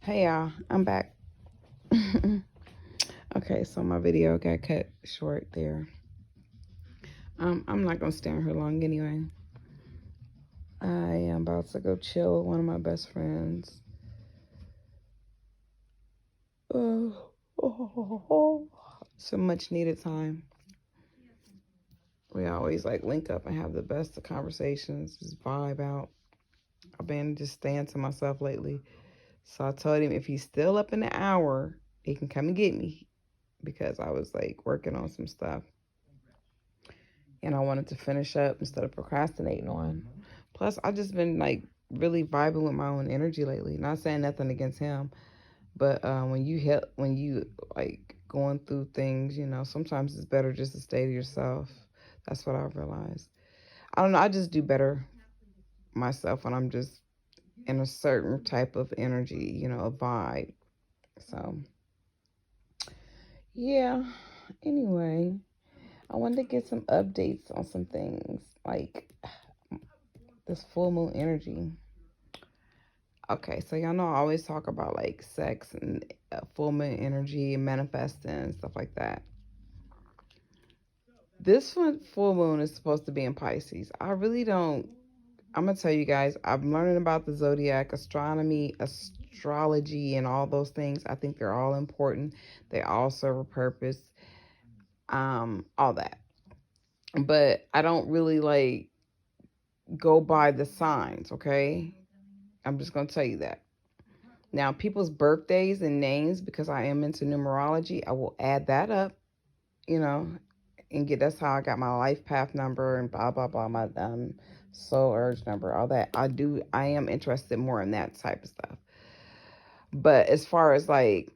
Hey y'all, I'm back. Okay, so my video got cut short there. I'm not gonna stay on here long anyway. I am about to go chill with one of my best friends. Some much needed time. We always like link up and have the best of conversations, just vibe out. I've been just staying to myself lately. So I told him if he's still up in the hour, he can come and get me because I was like working on some stuff and I wanted to finish up instead of procrastinating on. Plus, I just been like really vibing with my own energy lately. Not saying nothing against him, but when you like going through things, sometimes it's better just to stay to yourself. That's what I've realized. I don't know. I just do better myself when I'm just in a certain type of energy, a vibe. So yeah. Anyway, I wanted to get some updates on some things like this full moon energy. Okay, so y'all know I always talk about like sex and full moon energy and manifesting and stuff like that. This one, full moon, is supposed to be in Pisces. I really don't. I'm gonna tell you guys. I'm learning about the zodiac, astronomy, astrology, and all those things. I think they're all important. They all serve a purpose. All that. But I don't really like go by the signs. Okay, I'm just gonna tell you that. Now, people's birthdays and names, because I am into numerology, I will add that up, you know, and get that's how I got my life path number and blah blah blah, my soul urge number, all that. I am interested more in that type of stuff. But as far as like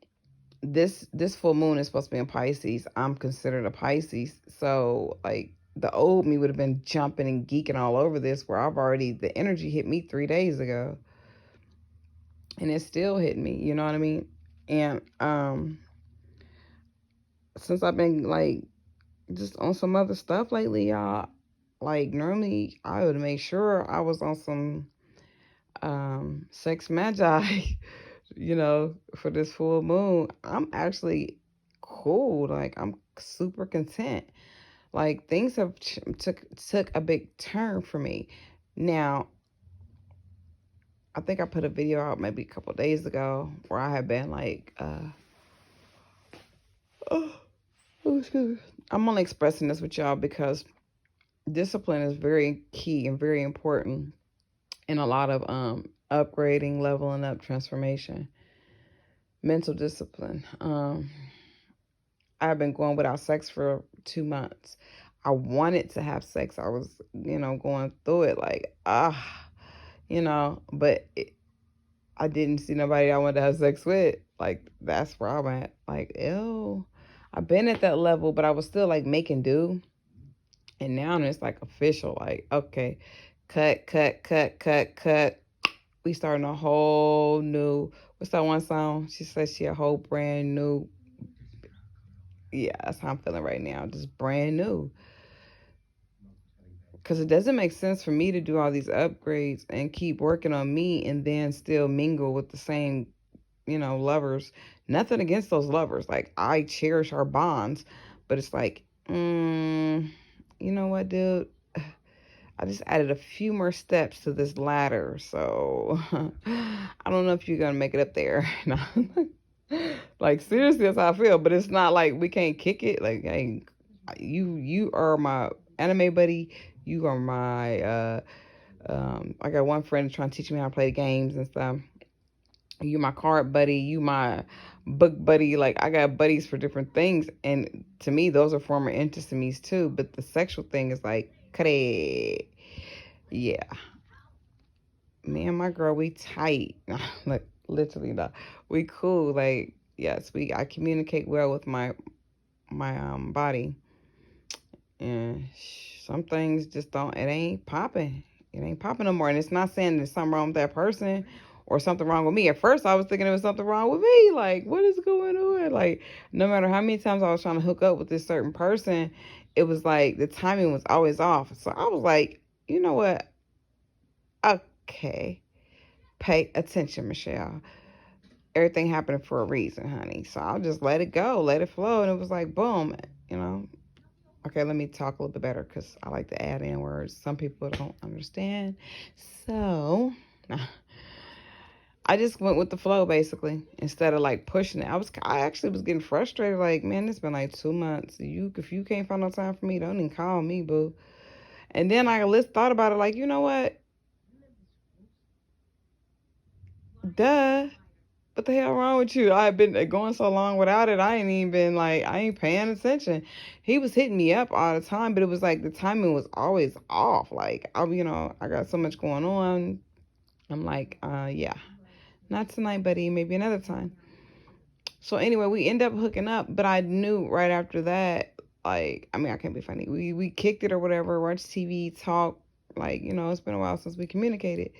this full moon is supposed to be in Pisces, I'm considered a Pisces. So like the old me would have been jumping and geeking all over this where the energy hit me 3 days ago. And it still hit me, you know what I mean? And since I've been like just on some other stuff lately, y'all, like normally I would make sure I was on some sex magi, for this full moon. I'm actually cool. Like I'm super content. Like things have took a big turn for me. Now, I think I put a video out maybe a couple days ago where I had been like oh, excuse me. I'm only expressing this with y'all because discipline is very key and very important in a lot of upgrading, leveling up, transformation, mental discipline. I've been going without sex for 2 months. I wanted to have sex. I was, going through it like but I didn't see nobody I wanted to have sex with. Like that's where I'm at. Like ew. I've been at that level, but I was still like making do. And now it's like official, like, okay, cut, cut, cut, cut, cut. We starting a whole new, what's that one song? She says she a whole brand new. Yeah, that's how I'm feeling right now. Just brand new. Because it doesn't make sense for me to do all these upgrades and keep working on me and then still mingle with the same, lovers. Nothing against those lovers. Like, I cherish our bonds. But it's like, you know what, dude? I just added a few more steps to this ladder, so I don't know if you're gonna make it up there. Like seriously, that's how I feel. But it's not like we can't kick it. Like, hey, you are my anime buddy. You are my I got one friend trying to teach me how to play the games and stuff. You my card buddy. You my book buddy. Like I got buddies for different things, and to me, those are former intimacies too. But the sexual thing is like, cut it. Yeah, me and my girl, we tight. Like literally, not. We cool. Like yes, I communicate well with my body, and some things just don't. It ain't popping. It ain't popping no more. And it's not saying there's something wrong with that person or something wrong with me. At first, I was thinking there was something wrong with me. Like, what is going on? Like, no matter how many times I was trying to hook up with this certain person, it was like the timing was always off. So I was like, you know what? Okay, pay attention, Michelle. everything happened for a reason, honey. So I'll just let it go, let it flow. And it was like, boom, you know. Okay, let me talk a little bit better because I like to add in words. Some people don't understand. So I just went with the flow basically instead of like pushing it. I actually was getting frustrated. Like, man, it's been like 2 months. If you can't find no time for me, don't even call me, boo. And then I thought about it. Like, you know what? Duh. What the hell wrong with you? I've been going so long without it. I ain't even been like, I ain't paying attention. He was hitting me up all the time, but it was like the timing was always off. Like, I got so much going on. I'm like, yeah, not tonight, buddy. Maybe another time. So anyway, we end up hooking up, but I knew right after that, like, I mean, I can't be funny. We kicked it or whatever, watched TV, talk. Like, it's been a while since we communicated.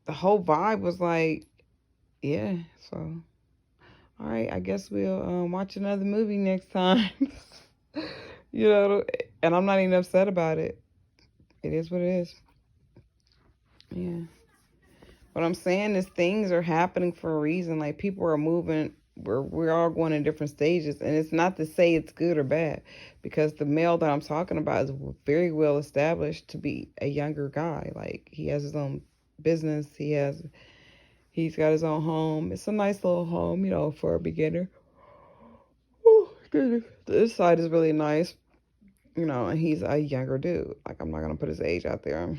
The whole vibe was like, yeah, so all right, I guess we'll watch another movie next time. you know, and I'm not even upset about it. It is what it is. Yeah. What I'm saying is things are happening for a reason. Like people are moving. We're all going in different stages, and it's not to say it's good or bad, because the male that I'm talking about is very well established to be a younger guy. Like he has his own business. He's got his own home. It's a nice little home, for a beginner. Oh, this side is really nice, and he's a younger dude. Like, I'm not going to put his age out there.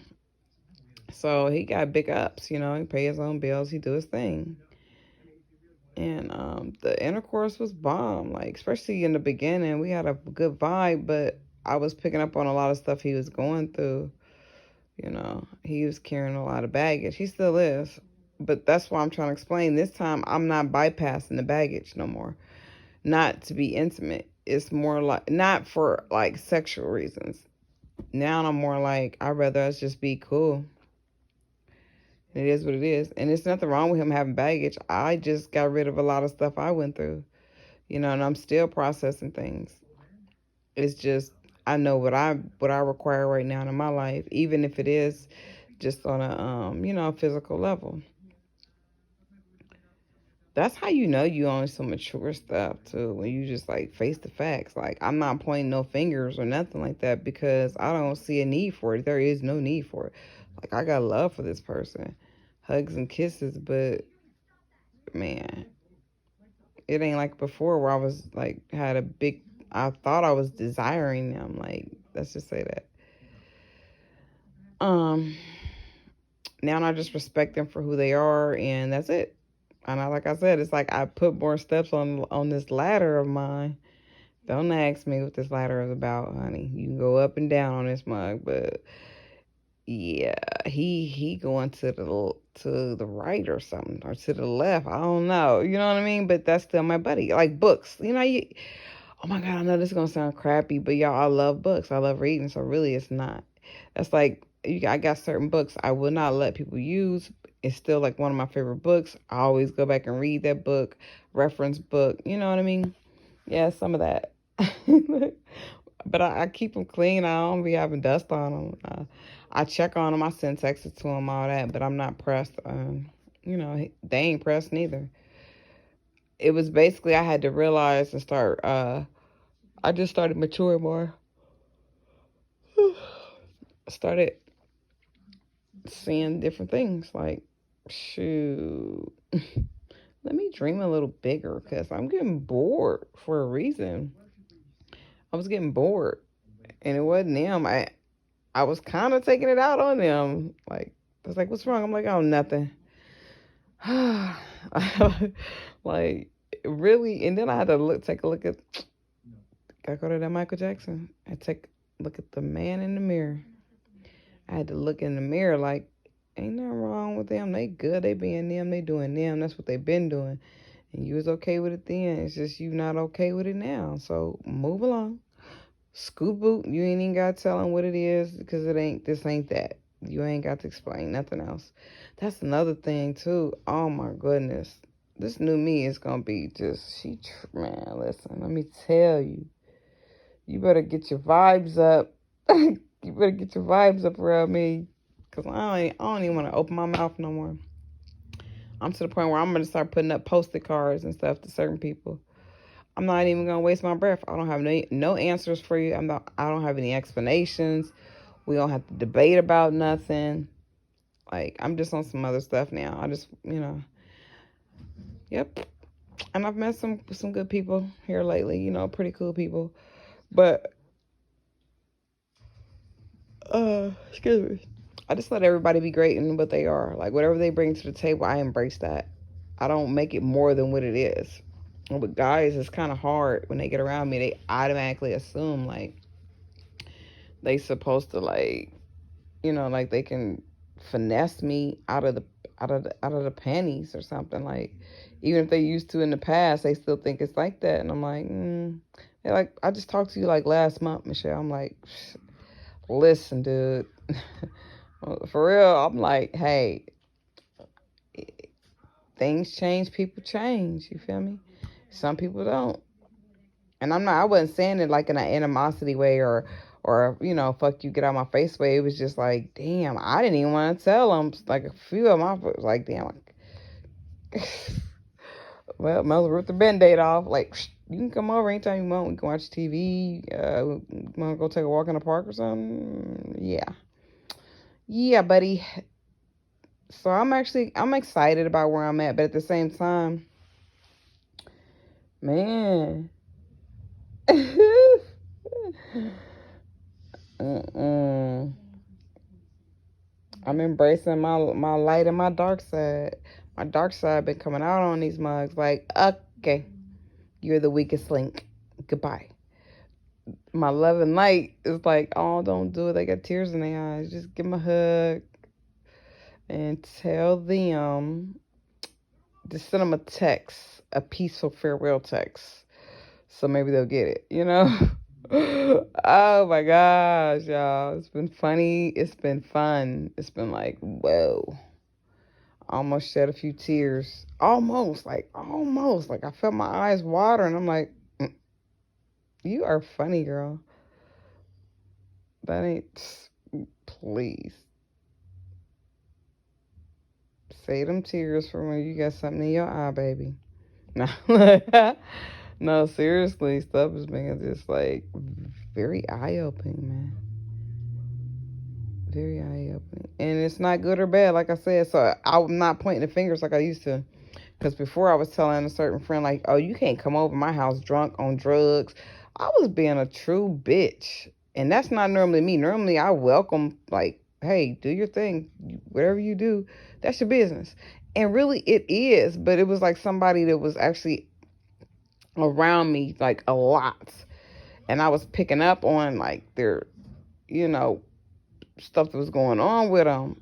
So he got big ups, he pay his own bills, he do his thing. And the intercourse was bomb, like, especially in the beginning. We had a good vibe, but I was picking up on a lot of stuff he was going through. He was carrying a lot of baggage. He still is. But that's why I'm trying to explain. This time, I'm not bypassing the baggage no more. Not to be intimate. It's more like, not for like sexual reasons. Now I'm more like, I'd rather us just be cool. It is what it is. And there's nothing wrong with him having baggage. I just got rid of a lot of stuff I went through, and I'm still processing things. It's just, I know what I require right now in my life, even if it is just on a physical level. That's how you own some mature stuff too, when you just like face the facts. Like, I'm not pointing no fingers or nothing like that, because I don't see a need for it. There is no need for it. Like, I got love for this person, hugs and kisses, but man, it ain't like before where I was like I thought I was desiring them. Like, let's just say that. Um, Now I just respect them for who they are, and that's it. And like I said, it's like I put more steps on this ladder of mine. Don't ask me what this ladder is about, honey. You can go up and down on this mug, but yeah, he going to the right or something, or to the left. I don't know. You know what I mean? But that's still my buddy. Like books, oh my God, I know this is gonna sound crappy, but y'all, I love books. I love reading, so really, it's not. That's like I got certain books I will not let people use. It's still like one of my favorite books. I always go back and read that book, reference book. You know what I mean? Yeah, some of that. But I keep them clean. I don't be having dust on them. I check on them. I send texts to them, all that. But I'm not pressed. They ain't pressed neither. It was basically I had to realize and start. I just started maturing more. Started seeing different things. Like, shoot, let me dream a little bigger, because I'm getting bored for a reason. I was getting bored, and it wasn't them. I was kind of taking it out on them. Like, I was like, what's wrong? I'm like, oh, nothing. Like, really. And then I had to take a look at, gotta go to that Michael Jackson and take a look at the man in the mirror. I had to look in the mirror like, ain't nothing wrong with them. They good. They being them. They doing them. That's what they been doing. And you was okay with it then. It's just you not okay with it now. So move along. Scoot boot. You ain't even got to tell them what it is, because this ain't that. You ain't got to explain nothing else. That's another thing too. Oh my goodness. This new me is going to be just, man, listen, let me tell you. You better get your vibes up. You better get your vibes up around me, because I don't even want to open my mouth no more. I'm to the point where I'm gonna start putting up posted cards and stuff to certain people. I'm not even gonna waste my breath. I don't have no answers for you. I don't have any explanations. We don't have to debate about nothing. Like, I'm just on some other stuff now. I just, yep. And I've met some good people here lately. Pretty cool people. But excuse me. I just let everybody be great in what they are. Like, whatever they bring to the table, I embrace that. I don't make it more than what it is. And with guys, it's kind of hard when they get around me. They automatically assume like they supposed to like they can finesse me out of the panties or something. Like, even if they used to in the past, they still think it's like that. And I'm like, they're like, I just talked to you like last month, Michelle. I'm like, listen, dude. For real, I'm like, hey, things change, people change. You feel me? Some people don't. And I wasn't saying it like in an animosity way or fuck you, get out of my face way. It was just like, damn, I didn't even want to tell them. Like, a few of them, I was like, damn, well, might as well rip the band-aid off. Like, you can come over anytime you want. We can watch TV. Want to go take a walk in the park or something? Yeah. Yeah, buddy. So I'm excited about where I'm at, but at the same time, man. Mm-mm. I'm embracing my light and my dark side. My dark side been coming out on these mugs. Like, okay, you're the weakest link. Goodbye. My love and light is like, oh, don't do it. They got tears in their eyes. Just give them a hug and tell them. Just send them a text, a peaceful farewell text, so maybe they'll get it. Oh my gosh, y'all. It's been funny. It's been fun. It's been like, whoa. Almost shed a few tears. Almost. Like, almost. Like, I felt my eyes water, and I'm like, you are funny, girl. That ain't. Please. Save them tears for when you got something in your eye, baby. No. No, seriously. Stuff is being just like very eye opening, man. Very eye opening. And it's not good or bad, like I said. So I'm not pointing the fingers like I used to. Because before I was telling a certain friend, like, oh, you can't come over my house drunk on drugs. I was being a true bitch. And that's not normally me. Normally, I welcome, like, hey, do your thing. Whatever you do, that's your business. And really, it is. But it was like somebody that was actually around me, like, a lot. And I was picking up on, like, their, you know, stuff that was going on with them.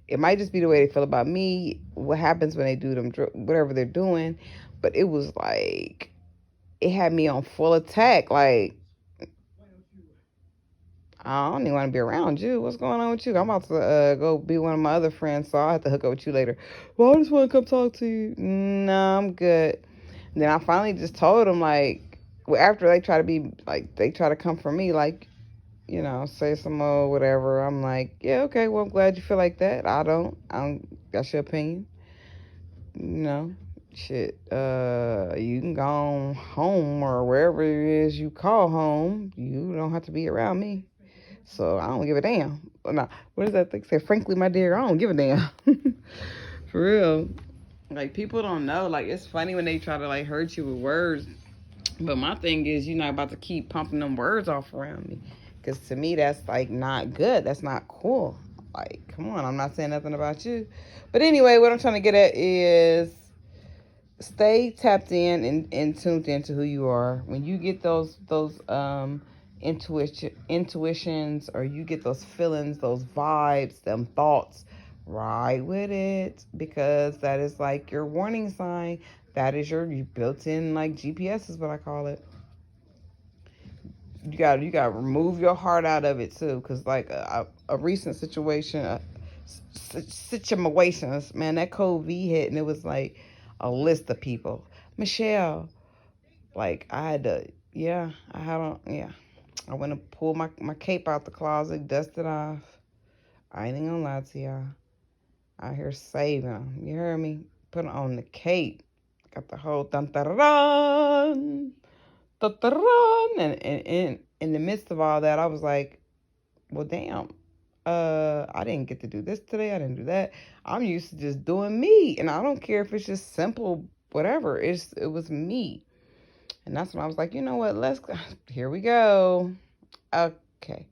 It might just be the way they feel about me, what happens when they do them, whatever they're doing. But it was like, it had me on full attack. Like, I don't even want to be around you. What's going on with you? I'm about to go be one of my other friends, so I'll have to hook up with you later. Well, I just want to come talk to you. No, I'm good. And then I finally just told them, like, well, after they try to be, like, they try to come for me, like, say some more whatever. I'm like, yeah, okay, well, I'm glad you feel like that. I don't, that's your opinion. You know, shit, you can go home or wherever it is you call home. You don't have to be around me. So I don't give a damn. No, what does that thing say? Frankly, my dear, I don't give a damn. For real. Like, people don't know. Like, it's funny when they try to, like, hurt you with words. But my thing is, you're not about to keep pumping them words off around me. Because to me, that's, like, not good. That's not cool. Like, come on. I'm not saying nothing about you. But anyway, what I'm trying to get at is stay tapped in and tuned into who you are. When you get those intuitions, or you get those feelings, those vibes, them thoughts, ride with it, because that is like your warning sign. That is your built-in, like, GPS is what I call it. You got to remove your heart out of it too, because like a recent situation, situations, man, that COVID hit, and it was like a list of people. Michelle, like, I had to, yeah, I had on, yeah, I went and pulled my cape out the closet, dusted off. I ain't even gonna lie to y'all. Out here saving them. You heard me? Put on the cape. Got the whole dun dun dun dun dun dun. And in the midst of all that, I was like, well, damn. I didn't get to do this today. I didn't do that. I'm used to just doing me, and I don't care if it's just simple, whatever. It was me, and that's when I was like, you know what? Let's here we go. Okay,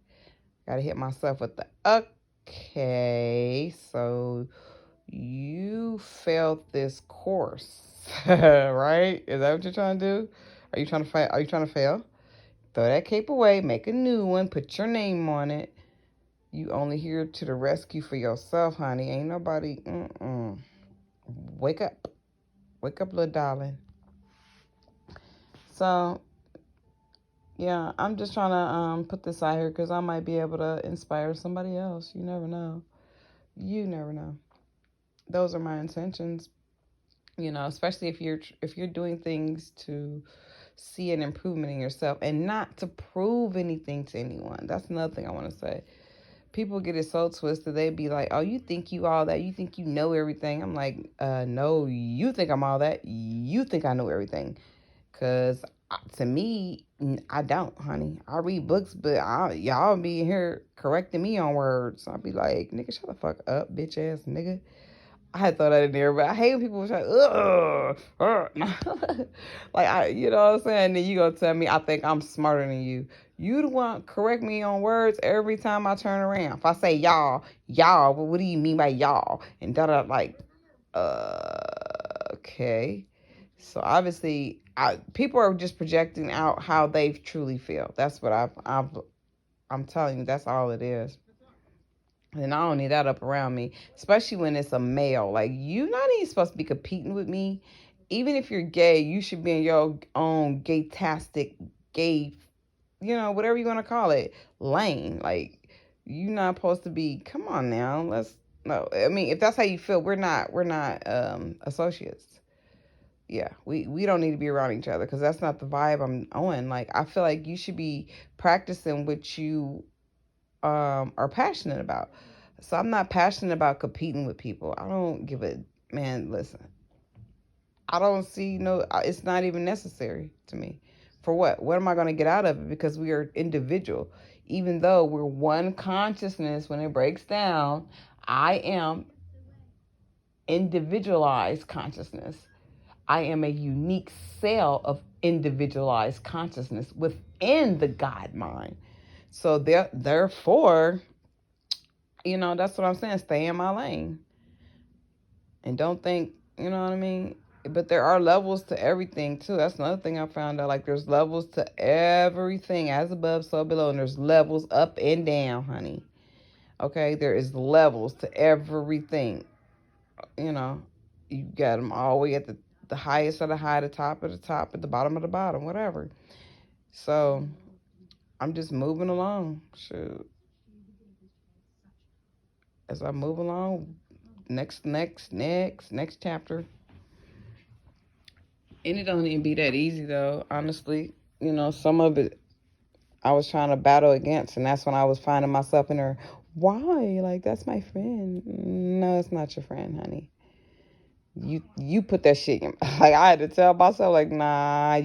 gotta hit myself with the okay. So you failed this course, right? Is that what you're trying to do? Are you trying to fail? Are you trying to fail? Throw that cape away, make a new one, put your name on it. You only here to the rescue for yourself, honey. Ain't nobody. Wake up. Wake up, little darling. So, yeah, I'm just trying to put this out here because I might be able to inspire somebody else. You never know. You never know. Those are my intentions. You know, especially if you're doing things to see an improvement in yourself and not to prove anything to anyone. That's another thing I want to say. People get it so twisted. They be like, oh, you think you all that. You think you know everything. I'm like, no, you think I'm all that. You think I know everything. Because to me, I don't, honey. I read books, but y'all be here correcting me on words. I'll be like, nigga, shut the fuck up, bitch ass nigga. I had throw that in there, but I hate when people was like, like you know what I'm saying? Then you gonna tell me I think I'm smarter than you. You the one correct me on words every time I turn around. If I say y'all, well, what do you mean by y'all? And like, okay. So obviously, people are just projecting out how they truly feel. That's what I'm telling you. That's all it is. And I don't need that up around me, especially when it's a male. Like, you're not even supposed to be competing with me. Even if you're gay, you should be in your own gay-tastic, gay, whatever you want to call it, lane. Like, you're not supposed to be, come on now, no. I mean, if that's how you feel, we're not associates. Yeah, we don't need to be around each other because that's not the vibe I'm on. Like, I feel like you should be practicing what you are passionate about. So I'm not passionate about competing with people. I don't give a man. Listen, I don't see no. It's not even necessary to me. For what? What am I going to get out of it? Because we are individual. Even though we're one consciousness, when it breaks down, I am individualized consciousness. I am a unique cell of individualized consciousness within the God mind. So therefore, that's what I'm saying. Stay in my lane. And don't think, you know what I mean? But there are levels to everything, too. That's another thing I found out. Like, there's levels to everything. As above, so below. And there's levels up and down, honey. Okay? There is levels to everything. You know, you got them all the way at the highest of the high, the top of the top, at the bottom of the bottom, whatever. So, I'm just moving along. Shoot. As I move along, next chapter. And it don't even be that easy though, honestly. Some of it I was trying to battle against, and that's when I was finding myself in there. Why? Like, that's my friend. No, it's not your friend, honey. You put that shit in. Like, I had to tell myself, like, nah.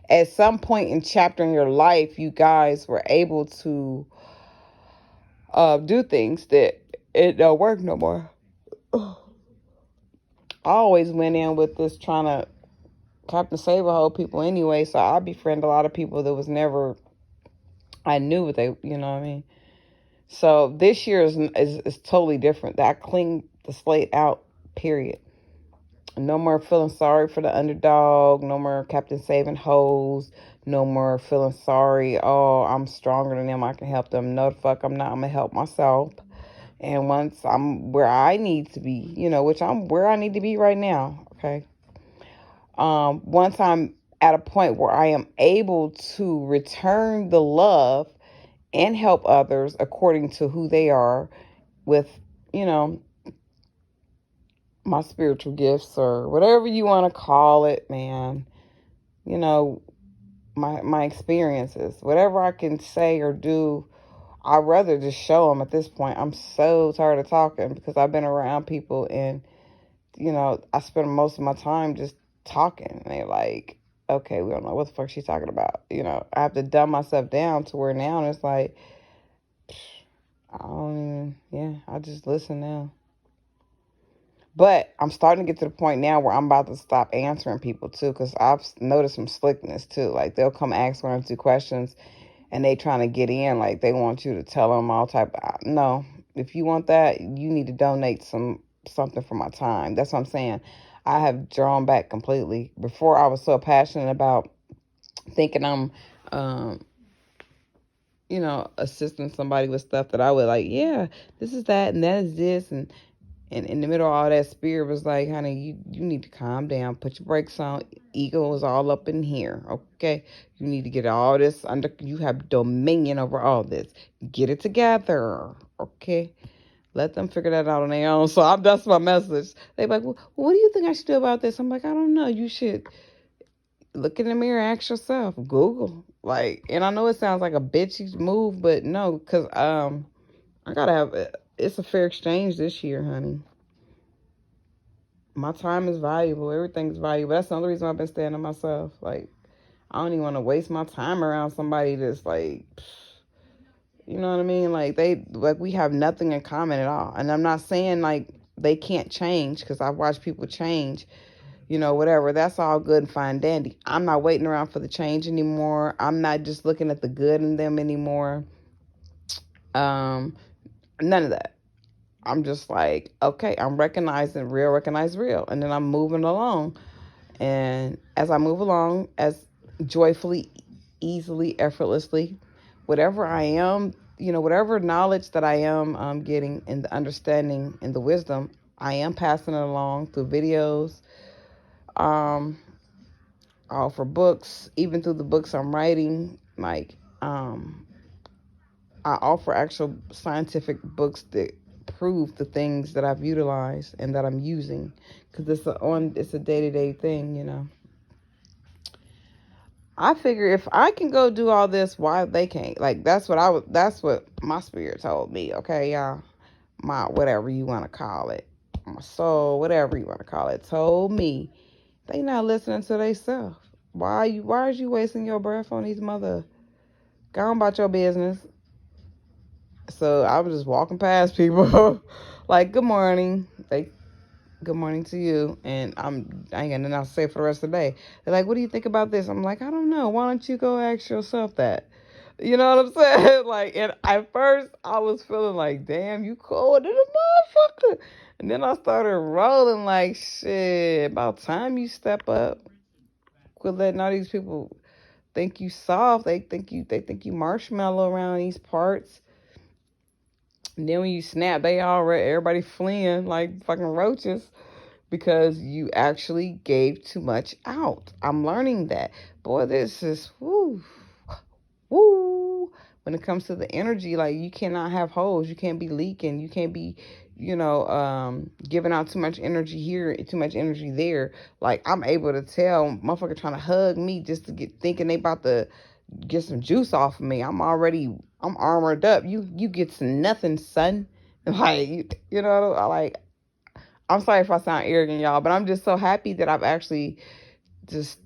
At some point in chapter in your life, you guys were able to do things that it don't work no more. I always went in with this trying to Captain Save-A-Hole people anyway, so I befriend a lot of people that was never, I knew what they, you know what I mean? So this year is totally different. I cleaned the slate out, period. No more feeling sorry for the underdog. No more Captain Saving Hoes. No more feeling sorry. Oh, I'm stronger than them. I can help them. No, the fuck, I'm not. I'm going to help myself. And once I'm where I need to be, which I'm where I need to be right now, okay? Once I'm at a point where I am able to return the love and help others according to who they are with, you know, my spiritual gifts or whatever you want to call it, man. My experiences, whatever I can say or do, I'd rather just show them at this point. I'm so tired of talking because I've been around people and I spend most of my time just talking. And they're like, okay, we don't know what the fuck she's talking about. I have to dumb myself down to where now it's like, I don't even, I just listen now. But I'm starting to get to the point now where I'm about to stop answering people too, because I've noticed some slickness too. Like they'll come ask 1 or 2 questions, and they trying to get in. Like they want you to tell them all type. No, if you want that, you need to donate something for my time. That's what I'm saying. I have drawn back completely. Before I was so passionate about thinking I'm, um, assisting somebody with stuff that I would like. Yeah, this is that, and that is this, and in the middle of all that, spirit was like, honey, you need to calm down. Put your brakes on. Ego is all up in here. Okay? You need to get all this under. You have dominion over all this. Get it together. Okay? Let them figure that out on their own. So that's my message. They're like, well, what do you think I should do about this? I'm like, I don't know. You should look in the mirror, ask yourself. Google. And I know it sounds like a bitchy move, but no, because I got to have, it's a fair exchange this year, honey. My time is valuable. Everything's valuable. That's the only reason I've been staying to myself. Like, I don't even want to waste my time around somebody that's like, you know what I mean? We have nothing in common at all. And I'm not saying like they can't change, because I've watched people change, whatever. That's all good and fine dandy. I'm not waiting around for the change anymore. I'm not just looking at the good in them anymore. None of that. I'm just like, okay, I'm recognizing real, recognize real. And then I'm moving along. And as I move along, as joyfully, easily, effortlessly, whatever I am, whatever knowledge that I am getting, and the understanding and the wisdom, I am passing it along through videos, all for books, even through the books I'm writing. I offer actual scientific books that prove the things that I've utilized and that I'm using, because it's a day-to-day thing. I figure if I can go do all this, why they can't? Like that's what my spirit told me. Okay, y'all, my whatever you want to call it, my soul, whatever you want to call it, told me they not listening to themselves. Why is you wasting your breath on these mother? Go on about your business. So I was just walking past people, like, good morning. Good morning to you. And I ain't got nothing else to say for the rest of the day. They're like, what do you think about this? I'm like, I don't know. Why don't you go ask yourself that? You know what I'm saying? And at first I was feeling like, damn, you cold than a motherfucker. And then I started rolling like, shit, about time you step up. Quit letting all these people think you soft. They think you marshmallow around these parts. And then when you snap, everybody fleeing like fucking roaches, because you actually gave too much out. I'm learning that. Boy, this is woo. Woo. When it comes to the energy, like, you cannot have holes. You can't be leaking. You can't be, giving out too much energy here, too much energy there. Like, I'm able to tell motherfucker trying to hug me just to get thinking they about to get some juice off of me. I'm armored up. You get some nothing, son. Like, like, I'm sorry if I sound arrogant, y'all, but I'm just so happy that I've actually just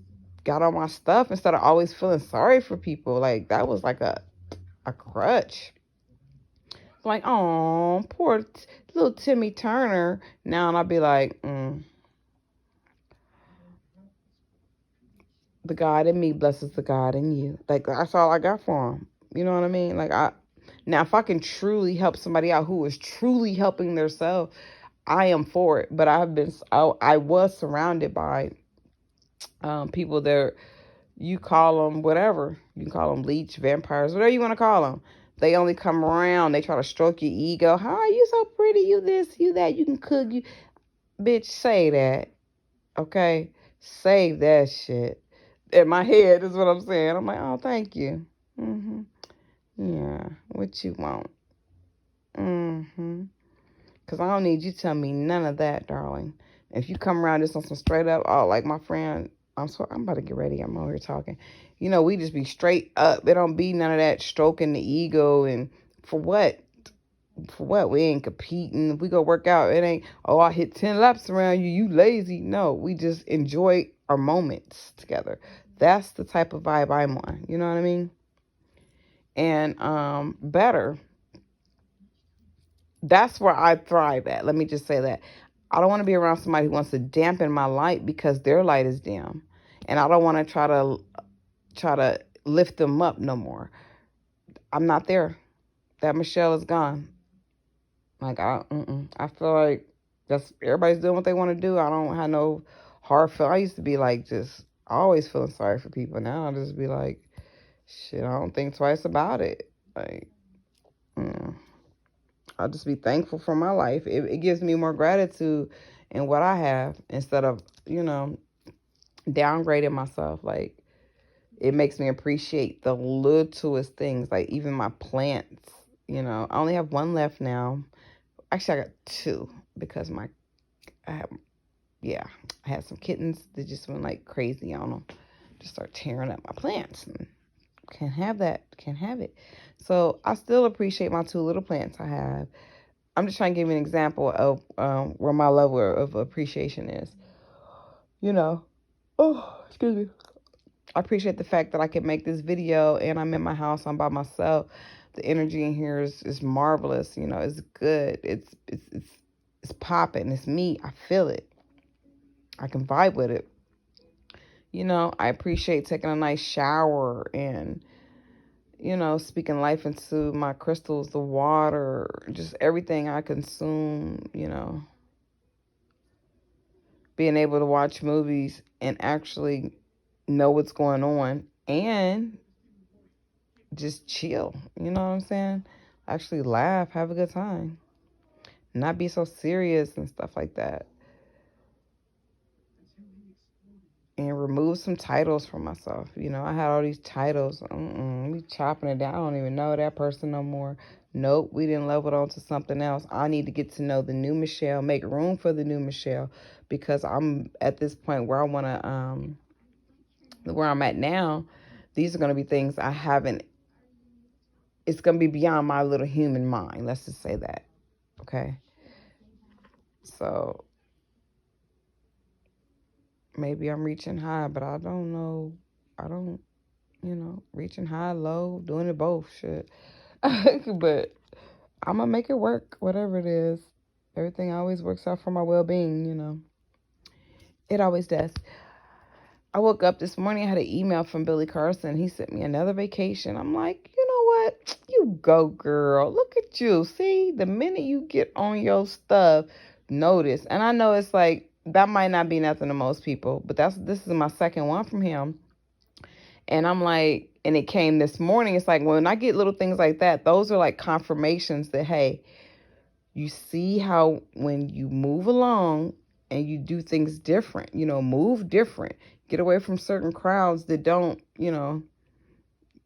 got on my stuff instead of always feeling sorry for people. Like, that was like a crutch. Like, oh, poor little Timmy Turner. Now, and I'll be like, the God in me blesses the God in you. Like, that's all I got for him. You know what I mean? Now, if I can truly help somebody out who is truly helping themselves, I am for it. But I was surrounded by people that, you call them whatever. You can call them leech, vampires, whatever you want to call them. They only come around. They try to stroke your ego. How are you so pretty? You this, you that. You can cook. You, bitch, say that. Okay? Save that shit. In my head is what I'm saying. I'm like, oh, thank you. Yeah. What you want? Because I don't need you to tell me none of that, darling. If you come around just on some straight up, oh, like my friend, I'm about to get ready. I'm over here talking. We just be straight up. It don't be none of that stroking the ego, and for what? For what? We ain't competing. If we go work out, it ain't, oh, I hit 10 laps around you, you lazy. No, we just enjoy our moments together. That's the type of vibe I'm on. You know what I mean? And better. That's where I thrive at. Let me just say that. I don't want to be around somebody who wants to dampen my light because their light is dim. And I don't want to try to lift them up no more. I'm not there. That Michelle is gone. Like I feel like that's everybody's doing what they want to do. I don't have no hard feel. I used to be like just always feeling sorry for people. Now I just be like, shit. I don't think twice about it. Like, mm, I'll just be thankful for my life. It gives me more gratitude in what I have instead of downgrading myself. Like it makes me appreciate the littlest things. Like even my plants. I only have one left now. Actually, I got two because I have, yeah, I had some kittens that just went like crazy on them. Just start tearing up my plants. And can't have that. Can't have it. So I still appreciate my two little plants I have. I'm just trying to give you an example of where my level of appreciation is. You know, oh, excuse me. I appreciate the fact that I can make this video and I'm in my house. I'm by myself. The energy in here is marvelous. It's good. It's popping. It's me. I feel it. I can vibe with it. I appreciate taking a nice shower and, speaking life into my crystals, the water, just everything I consume, being able to watch movies and actually know what's going on and just chill. You know what I'm saying? Actually laugh, have a good time, not be so serious and stuff like that. And remove some titles for myself. I had all these titles. We chopping it down. I don't even know that person no more. Nope, we didn't level it on to something else. I need to get to know the new Michelle, make room for the new Michelle, because I'm at this point where I want to, where I'm at now, these are going to be things I haven't, it's going to be beyond my little human mind. Let's just say that. Okay. So maybe I'm reaching high, but I don't know. I don't, reaching high, low, doing it both, shit. But I'm gonna make it work, whatever it is. Everything always works out for my well-being. It always does. I woke up this morning, I had an email from Billy Carson. He sent me another vacation. I'm like, you know what? You go, girl. Look at you. See, the minute you get on your stuff, notice. And I know it's like, that might not be nothing to most people, but this is my second one from him. And I'm like, and it came this morning. It's like, when I get little things like that, those are like confirmations that, hey, you see how when you move along and you do things different, move different, get away from certain crowds that don't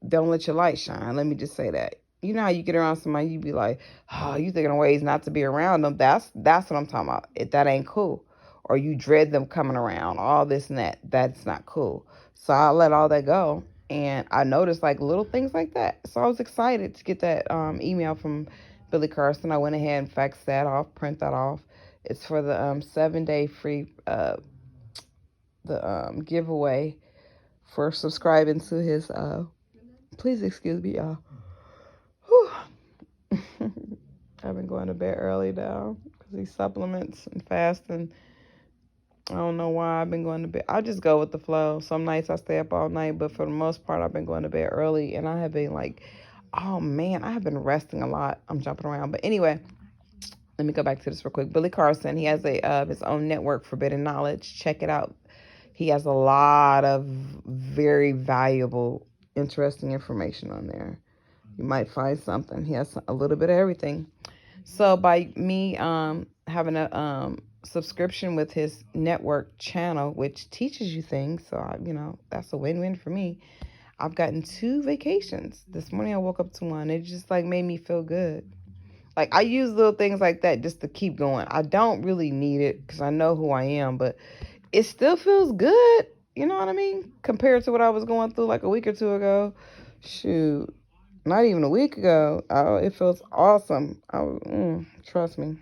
let your light shine. Let me just say that. You know how you get around somebody, you be like, oh, you thinking of ways not to be around them. That's what I'm talking about. That ain't cool. Or you dread them coming around, all this and that. That's not cool. So I let all that go. And I noticed like little things like that. So I was excited to get that email from Billy Carson. I went ahead and faxed that off, print that off. It's for the 7-day free giveaway for subscribing to his please excuse me, y'all. I've been going to bed early now because these supplements and fasting. I don't know why I've been going to bed. I just go with the flow. Some nights I stay up all night, but for the most part, I've been going to bed early, and I have been like, oh man, I have been resting a lot. I'm jumping around, but anyway, let me go back to this real quick. Billy Carson, he has his own network, Forbidden Knowledge. Check it out. He has a lot of very valuable, interesting information on there. You might find something. He has a little bit of everything. So by me having a subscription with his network channel, which teaches you things, so that's a win-win for me. I've gotten 2 vacations. This morning I woke up to one. It just like made me feel good. Like I use little things like that just to keep going. I don't really need it because I know who I am, but it still feels good. You know what I mean? Compared to what I was going through like a week or two ago. Shoot. Not even a week ago. Oh, it feels awesome. Trust me.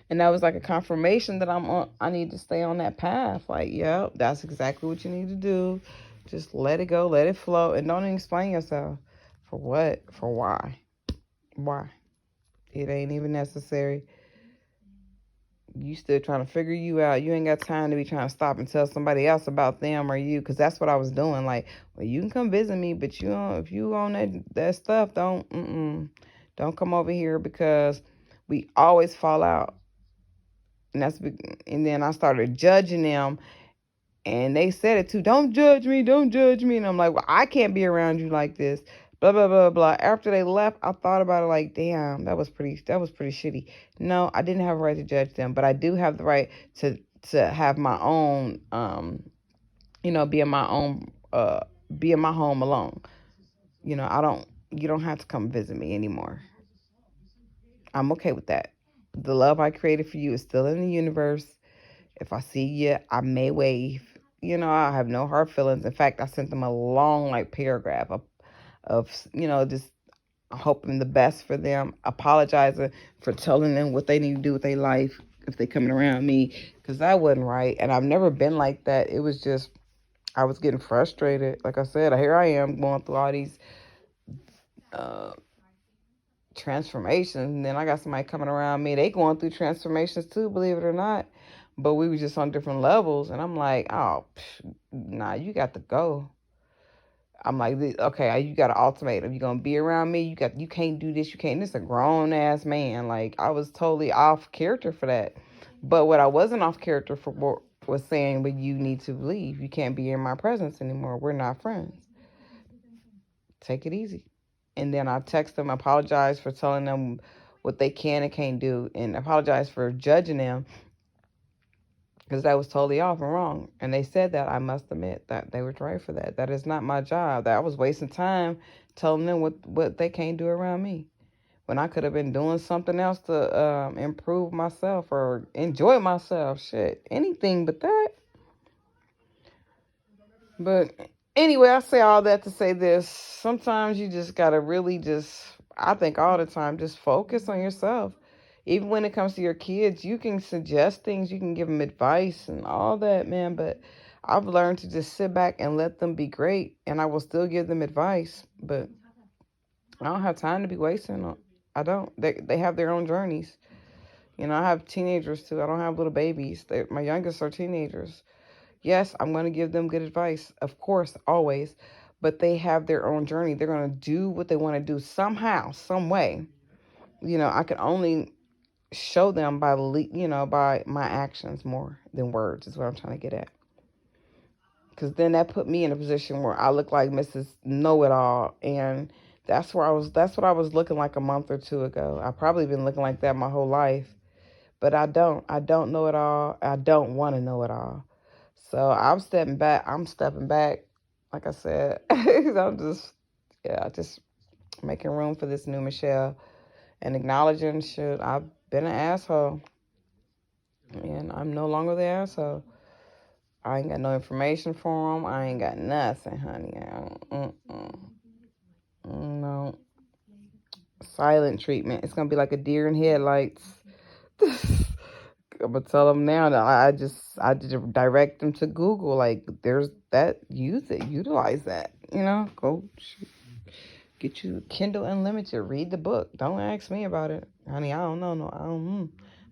And that was like a confirmation that I'm on. I need to stay on that path. Like, yep, that's exactly what you need to do. Just let it go, let it flow, and don't explain yourself. For what? For why? Why? It ain't even necessary. You still trying to figure you out. You ain't got time to be trying to stop and tell somebody else about them or you, because that's what I was doing. Like, well, you can come visit me, but you don't. If you on that stuff, don't come over here, because we always fall out. And and then I started judging them, and they said it too. Don't judge me, don't judge me. And I'm like, well, I can't be around you like this. Blah blah blah blah. After they left, I thought about it like, damn, that was pretty shitty. No, I didn't have a right to judge them, but I do have the right to have my own be in my own be in my home alone. I don't you don't have to come visit me anymore. I'm okay with that. The love I created for you is still in the universe. If I see you, I may wave. I have no hard feelings. In fact, I sent them a long, like, paragraph of just hoping the best for them, apologizing for telling them what they need to do with their life if they coming around me, because that wasn't right. And I've never been like that. It was just, I was getting frustrated. Like I said, here I am going through all these uh, transformations, and then I got somebody coming around me. They going through transformations too, believe it or not. But we were just on different levels, and I'm like, oh, nah, you got to go. I'm like, okay, you got an ultimatum. You gonna be around me? You can't do this. You can't. This is a grown ass man. Like, I was totally off character for that. But what I wasn't off character for was saying, but you need to leave. You can't be in my presence anymore. We're not friends. Take it easy. And then I text them, apologize for telling them what they can and can't do, and apologize for judging them, because that was totally off and wrong. And they said that. I must admit that they were right for that. That is not my job. That I was wasting time telling them what they can't do around me, when I could have been doing something else to improve myself or enjoy myself. Shit, anything but that. But anyway, I say all that to say this. Sometimes you just gotta really I think all the time, just focus on yourself. Even when it comes to your kids, you can suggest things, you can give them advice and all that, man. But I've learned to just sit back and let them be great, and I will still give them advice. But I don't have time to be wasting. I don't. They have their own journeys. I have teenagers too. I don't have little babies. My youngest are teenagers. Yes, I'm going to give them good advice, of course, always, but they have their own journey. They're going to do what they want to do somehow, some way. I can only show them by my actions more than words, is what I'm trying to get at. Because then that put me in a position where I look like Mrs. Know-It-All, and that's what I was looking like a month or two ago. I've probably been looking like that my whole life, but I don't know it all. I don't want to know it all. So I'm stepping back. Like I said, just making room for this new Michelle and acknowledging shit. I've been an asshole, and I'm no longer the asshole. I ain't got no information for him. I ain't got nothing, honey. No. Silent treatment. It's gonna be like a deer in headlights. I'm gonna tell them now that I just direct them to Google. Like, there's that, use it, utilize that. Go get you Kindle Unlimited, read the book. Don't ask me about it, honey. I don't know. No, I don't.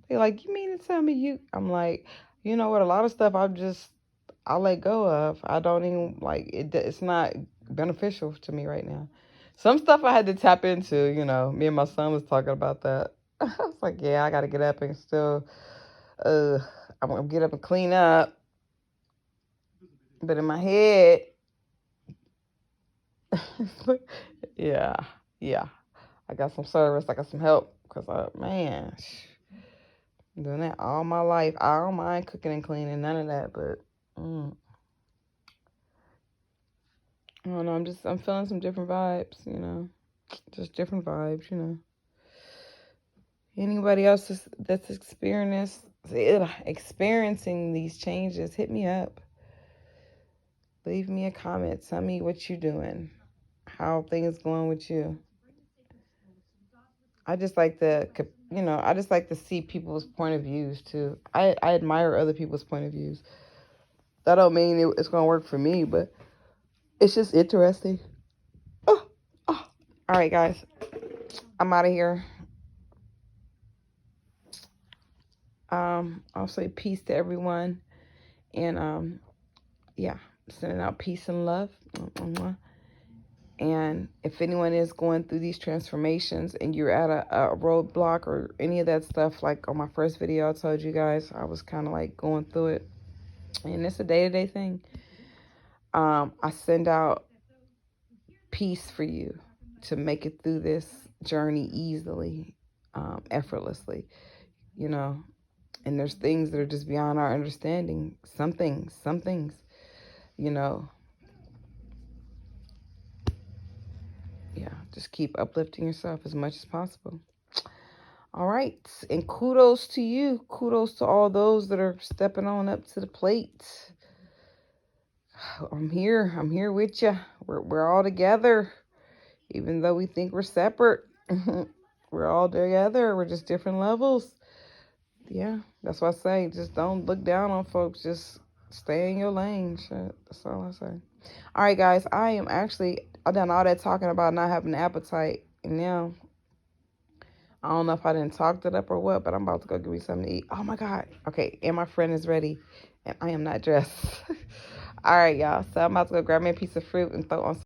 They like, you mean to tell me you? I'm like, you know what? A lot of stuff I let go of. I don't even like it. It's not beneficial to me right now. Some stuff I had to tap into. Me and my son was talking about that. I was like, yeah, I got to get up and still. Uh, I'm gonna get up and clean up, but in my head, yeah, yeah, I got some service. I got some help, because man, I'm doing that all my life. I don't mind cooking and cleaning, none of that, but I don't know. I'm feeling some different vibes. Just different vibes. Anybody else that's experiencing these changes, hit me up. Leave me a comment. Tell me what you're doing. how things going with you. I just like to, I just like to see people's point of views too. I admire other people's point of views. That don't mean it's gonna work for me, but it's just interesting. Oh, oh. All right, guys, I'm out of here. I'll say peace to everyone, and yeah, sending out peace and love. And if anyone is going through these transformations and you're at a roadblock or any of that stuff, like on my first video, I told you guys I was kind of like going through it, and it's a day-to-day thing. I send out peace for you to make it through this journey easily, effortlessly, you know. And there's things that are just beyond our understanding. Some things, you know. Yeah, just keep uplifting yourself as much as possible. All right. And kudos to you. Kudos to all those that are stepping on up to the plate. I'm here. I'm here with you. We're all together. Even though we think we're separate, we're all together. We're just different levels. Yeah, that's what I say. Just don't look down on folks. Just stay in your lane. Shit. That's all I say. All right, guys. I've done all that talking about not having an appetite. And now, I don't know if I didn't talk that up or what, but I'm about to go get me something to eat. Oh, my God. Okay, and my friend is ready. And I am not dressed. All right, y'all. So I'm about to go grab me a piece of fruit and throw on